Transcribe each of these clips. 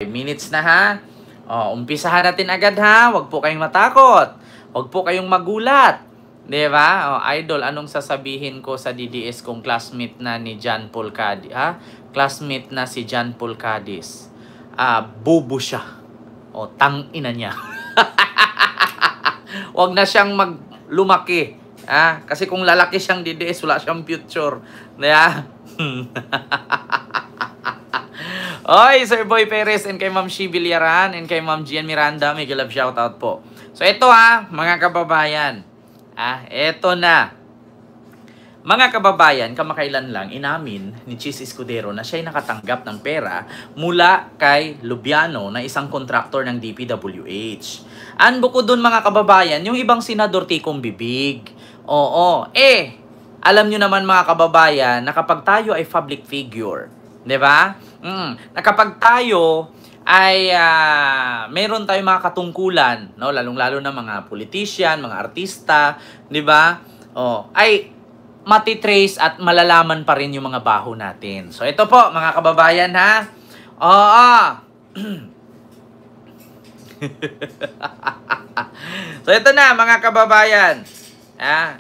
minutes na ha. Umpisahan natin agad ha. Huwag po kayong matakot. Huwag po kayong magulat. Diba? Idol, anong sasabihin ko sa DDS kung classmate na ni John Paul Cadiz? Ha? Classmate na si John Paul Cadiz. Bobo siya. Tangina niya. Huwag na siyang lumaki. Kasi kung lalaki siyang DDS, wala siyang future. Diba? Oy, Sir Boy Perez and kay Ma'am Shi Villaran and kay Ma'am Gian Miranda, may love shoutout po. So ito mga kababayan. Ito na. Mga kababayan, kamakailan lang inamin ni Chis Escudero na siya'y nakatanggap ng pera mula kay Lubiano na isang kontraktor ng DPWH. Bukod dun mga kababayan, yung ibang senador tikong bibig. Alam nyo naman mga kababayan na kapag tayo ay public figure, di ba? Na kapag tayo ay meron tayong mga katungkulan, no, lalong-lalo na mga politician, mga artista, 'di ba? Ay matitrace at malalaman pa rin yung mga baho natin. So ito po mga kababayan ha. So ito na mga kababayan.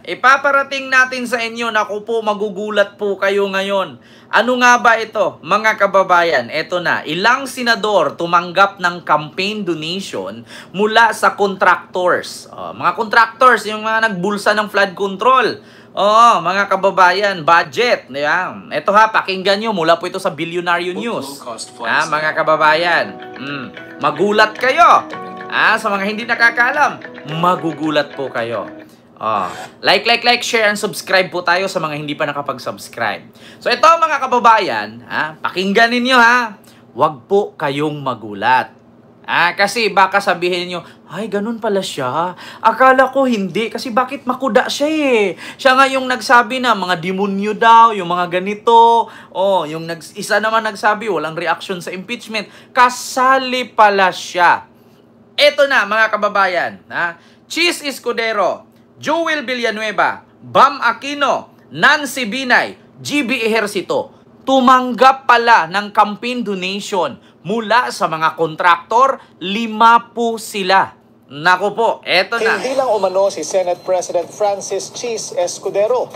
Ipaparating natin sa inyo, naku po, magugulat po kayo ngayon. Ano nga ba ito, mga kababayan? Ito na, ilang senador tumanggap ng campaign donation mula sa contractors. Mga contractors, yung mga nagbulsa ng flood control. Mga kababayan, budget. Ito pakinggan nyo, mula po ito sa Billionaire News. Mga kababayan, magulat kayo. Sa mga hindi nakakaalam, magugulat po kayo. Like, share, and subscribe po tayo sa mga hindi pa nakapag-subscribe. So ito mga kababayan, pakinggan ninyo Huwag po kayong magulat. Kasi baka sabihin niyo, ay ganun pala siya. Akala ko hindi, kasi bakit makuda siya Siya nga yung nagsabi na mga demonyo daw, yung mga ganito. Yung isa naman nagsabi, walang reaction sa impeachment. Kasali pala siya. Ito na mga kababayan, Chis Escudero, Joel Villanueva, Bam Aquino, Nancy Binay, GB Ejercito, tumanggap pala ng campaign donation mula sa mga kontraktor. 5 po sila. Naku po, eto na. Hindi lang umano si Senate President Francis Chis Escudero.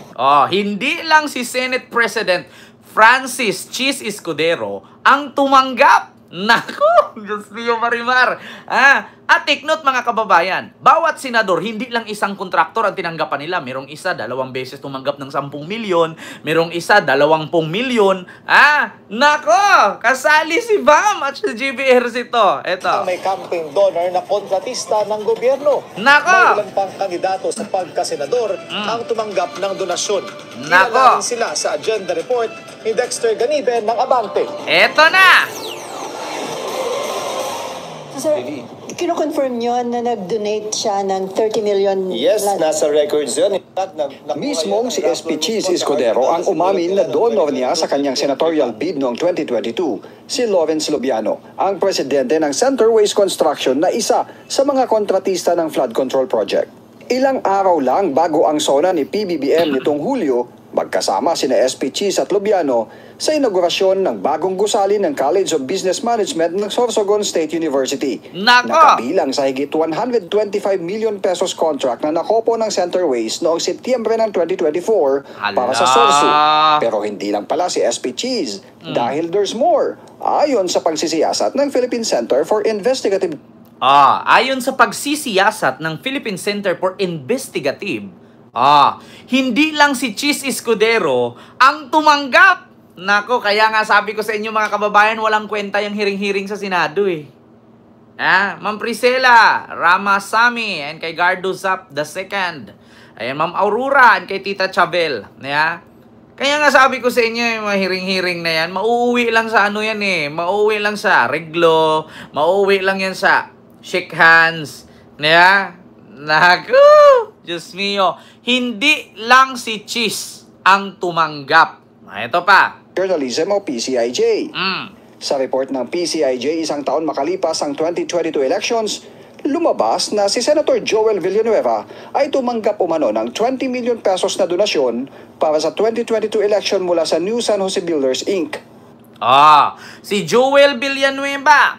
Hindi lang si Senate President Francis Chis Escudero ang tumanggap. Naku, Diyos niyo Marimar. At take note mga kababayan, bawat senador, hindi lang isang kontraktor ang tinanggapan nila. Merong isa, 2 beses tumanggap ng 10 milyon. Merong isa, 20 milyon. Nako, kasali si Bam at si GB Ejercito. Ito. May campaign donor na kontratista ng gobyerno. Nako. May ilan pang kandidato sa pagkasenador ang tumanggap ng donasyon. Nako. Kinalaman sila sa agenda report ni Dexter Ganibe ng Abante. Ito na. Sir, kino-confirm nyo na nag-donate siya ng 30 million? Yes, nasa records yun. Mismong si SP Chis Escudero ang umamin na donor niya sa kanyang senatorial bid noong 2022, si Lawrence Lubiano, ang presidente ng Centerways Construction na isa sa mga kontratista ng flood control project. Ilang araw lang bago ang SONA ni PBBM nitong Hulyo, magkasama sina SP Chis at Lubiano sa inaugurasyon ng bagong gusali ng College of Business Management ng Sorsogon State University. Nakabilang sa higit 125 million pesos contract na nakopo ng Centerways noong Setyembre ng 2024 para sa Sorso. Pero hindi lang pala si SP Chis dahil there's more. Ayon sa pagsisiyasat ng Philippine Center for Investigative Ayon sa pagsisiyasat ng Philippine Center for Investigative, hindi lang si Chis Escudero ang tumanggap. Nako, kaya nga sabi ko sa inyo mga kababayan, walang kwenta yung hiring-hiring sa Senado Ma'am Priscilla Ramasamy and kay Gardo Zap II. Ayan, Ma'am Aurora and kay Tita Chabel. Kaya nga sabi ko sa inyo, yung mga hiring-hiring na yan, mauuwi lang sa ano yan mauuwi lang sa reglo, mauuwi lang yan sa shake hands. Naku, Diyos mio, hindi lang si Chis ang tumanggap. Ito pa. Journalism o PCIJ. Sa report ng PCIJ, isang taon makalipas ang 2022 elections, lumabas na si Senator Joel Villanueva ay tumanggap umano ng 20 million pesos na donasyon para sa 2022 election mula sa New San Jose Builders Inc. Si Joel Villanueva,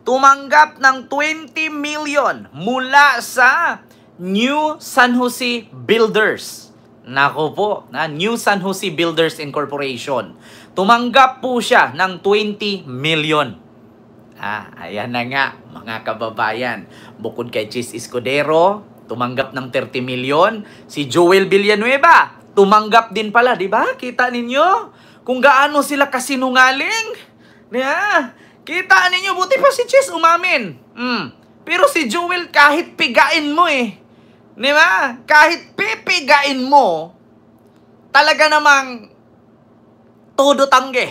tumanggap ng 20 million mula sa New San Jose Builders. Nako po, New San Jose Builders Incorporation. Tumanggap po siya ng 20 million. Ayan na nga, mga kababayan. Bukod kay Chis Escudero, tumanggap ng 30 million. Si Joel Villanueva, tumanggap din pala, di ba? Kita ninyo kung gaano sila kasinungaling. Kita ninyo, buti pa si Chis umamin. Pero si Joel, kahit pigain mo di ba? Kahit pipigain mo, talaga namang todo tangge.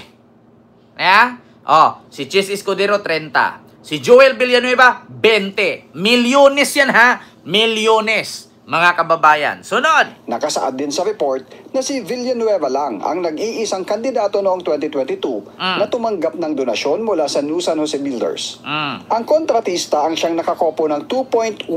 Si Chis Escudero 30. Si Joel Villanueva 20. Milyones yan Milyones, mga kababayan. Sunod. Nakasaad din sa report na si Villanueva lang ang nag-iisang kandidato noong 2022 na tumanggap ng donasyon mula sa New San Jose Builders. Ang kontratista ang siyang nakakopo ng 2.147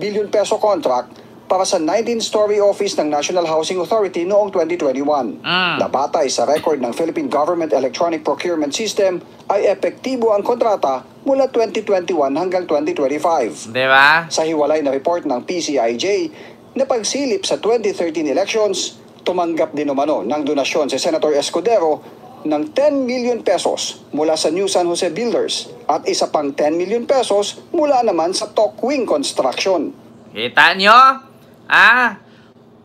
billion peso contract para sa 19-story office ng National Housing Authority noong 2021. Nabatay sa record ng Philippine Government Electronic Procurement System ay epektibo ang kontrata mula 2021 hanggang 2025. Diba? Sa hiwalay na report ng PCIJ na pagsilip sa 2013 elections, tumanggap din umano ng donasyon si Senator Escudero ng 10 million pesos mula sa New San Jose Builders at isa pang 10 million pesos mula naman sa Tokwing Construction. Kita nyo?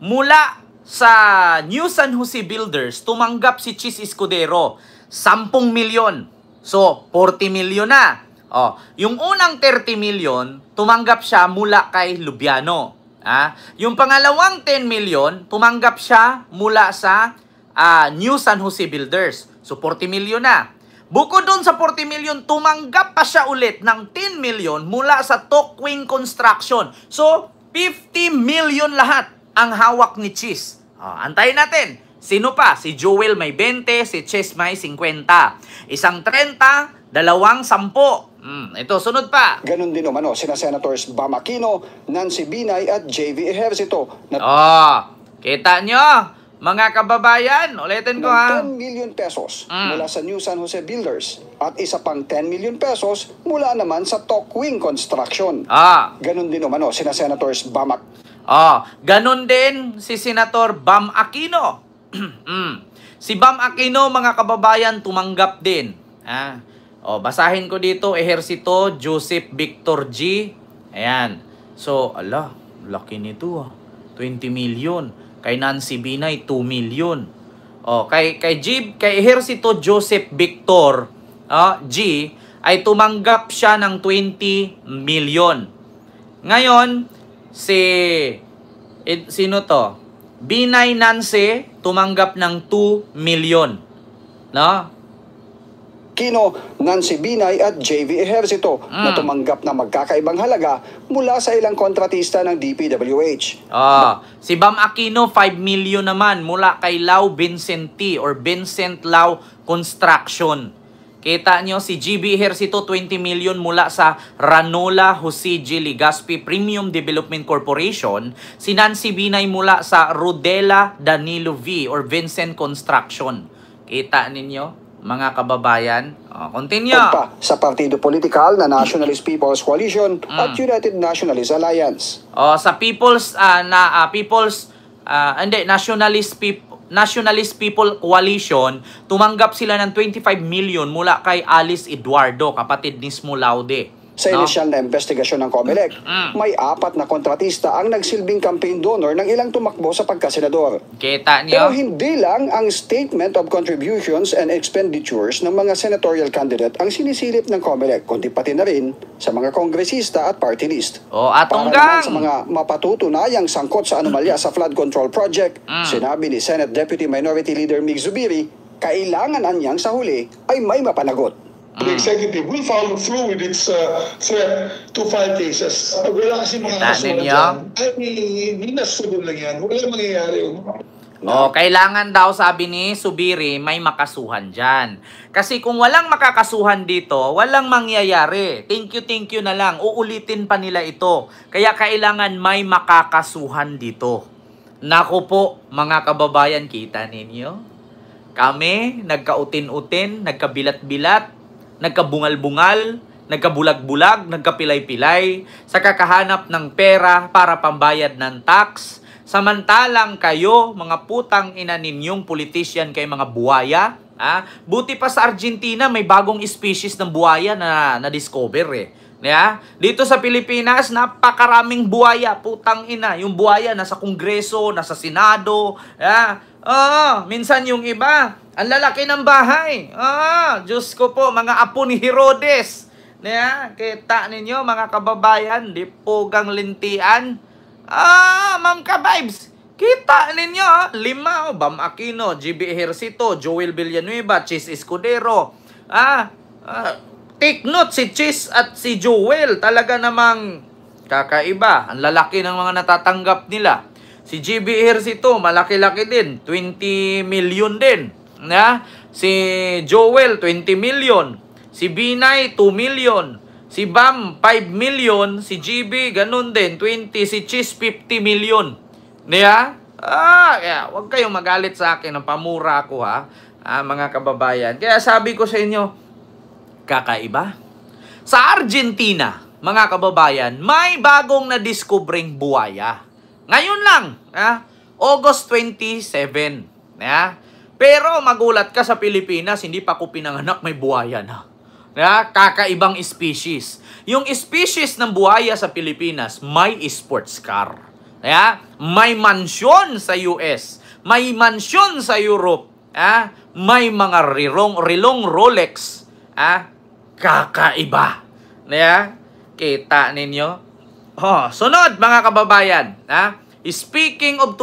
Mula sa New San Jose Builders, tumanggap si Chis Escudero 10 milyon. So, 40 milyon na. Yung unang 30 milyon, tumanggap siya mula kay Lubiano. Yung pangalawang 10 milyon, tumanggap siya mula sa New San Jose Builders. So, 40 milyon na. Bukod doon sa 40 milyon, tumanggap pa siya ulit ng 10 milyon mula sa Tokwing Construction. So, 50 million lahat ang hawak ni Chis. Antayin natin. Sino pa? Si Joel may 20, si Chis may 50. Isang 30, dalawang 10. Ito, sunod pa. Ganon din umano sina Senators Bam Aquino, Nancy Binay at JV Ejercito. Kita nyo, mga kababayan, ulitin ko 10 million pesos mula sa New San Jose Builders at isa pang 10 million pesos mula naman sa Tokwing Construction. Ganon din umano sina Senators Bam ganon din si Senator Bam Aquino. Si Bam Aquino, mga kababayan, tumanggap din. Basahin ko dito, Ejercito Joseph Victor G. Ayan. So, laki nito 20 million. Kay Nancy Binay, 2 million. Kay Ejercito Joseph Victor G ay tumanggap siya ng 20 million. Ngayon, sino to? Binay Nancy tumanggap ng 2 million. Aquino, Nancy Binay at JV Ejercito na tumanggap ng magkakaibang halaga mula sa ilang kontratista ng DPWH. Si Bam Aquino, 5 million naman mula kay Lau Vincenti or Vincent Lau Construction. Kita nyo, si GB Ejercito, 20 million mula sa Ranola Jose G. Legazpi Premium Development Corporation. Si Nancy Binay mula sa Rodela Danilo V. or Vincent Construction. Kita ninyo, mga kababayan. Continue. Sa partido politikal na Nationalist People's Coalition at United Nationalist Alliance. Sa Nationalist People Coalition, tumanggap sila ng 25 million mula kay Alice Eduardo, kapatid ni Smo Laude. Sa inisyal na investigasyon ng COMELEC, may 4 na kontratista ang nagsilbing campaign donor ng ilang tumakbo sa pagkasenador. Kita niyo? Pero hindi lang ang Statement of Contributions and Expenditures ng mga senatorial candidate ang sinisilip ng COMELEC, kundi pati na rin sa mga kongresista at party list. Para naman sa mga mapatutunayang sangkot sa anomalya sa flood control project, sinabi ni Senate Deputy Minority Leader Mig Zubiri, kailangan anyang sa huli ay may mapanagot. The executive will follow through with its threat to file cases. Wala kasi mga kasuhan dyan. Ay, hindi nasusunod lang yan. Wala mangyayari. Kailangan daw, sabi ni Zubiri, may makasuhan dyan. Kasi kung walang makakasuhan dito, walang mangyayari. Thank you na lang. Uulitin pa nila ito. Kaya kailangan may makakasuhan dito. Naku po, mga kababayan, kita ninyo? Kami, nagkautin-utin, nagkabilat-bilat. nagkabungal-bungal, nagkabulag-bulag, nagkapilay-pilay, sa kakahanap ng pera para pambayad ng tax. Samantalang kayo, mga putang ina ninyong politician, kay mga buwaya, buti pa sa Argentina, may bagong species ng buwaya na na-discover eh. Yeah? Dito sa Pilipinas, napakaraming buwaya, putang ina. Yung buwaya nasa Kongreso, nasa Senado. Yeah? Minsan yung iba, ang lalaki ng bahay. Diyos ko po, mga apo ni Herodes. Yeah? Kita ninyo, mga kababayan, di pugang lintian. Ma'am ka-vibes, kita ninyo, 5, Bam Aquino, GB Ejercito, Joel Villanueva, Chis Escudero. Take note, si Chis at si Joel, talaga namang kakaiba. Ang lalaki ng mga natatanggap nila. Si GB Ejercito, malaki-laki din, 20 million din. Si Joel, 20 million. Si Binay, 2 million. Si Bam, 5 million. Si GB, ganun din, 20. Si Chis, 50 million. Huwag kayong magalit sa akin ng pamura ko mga kababayan. Kaya sabi ko sa inyo, kakaiba. Sa Argentina, mga kababayan, may bagong na-discovering buwaya. Ngayon lang, August 27. Pero magulat ka, sa Pilipinas, hindi pa ko pinanganak, may buwaya na. Kakaibang species. Yung species ng buhaya sa Pilipinas, may sports car. May mansyon sa US. May mansyon sa Europe. May mga rilong Rolex. Kakaiba. Kita ninyo? Sunod, mga kababayan. Speaking of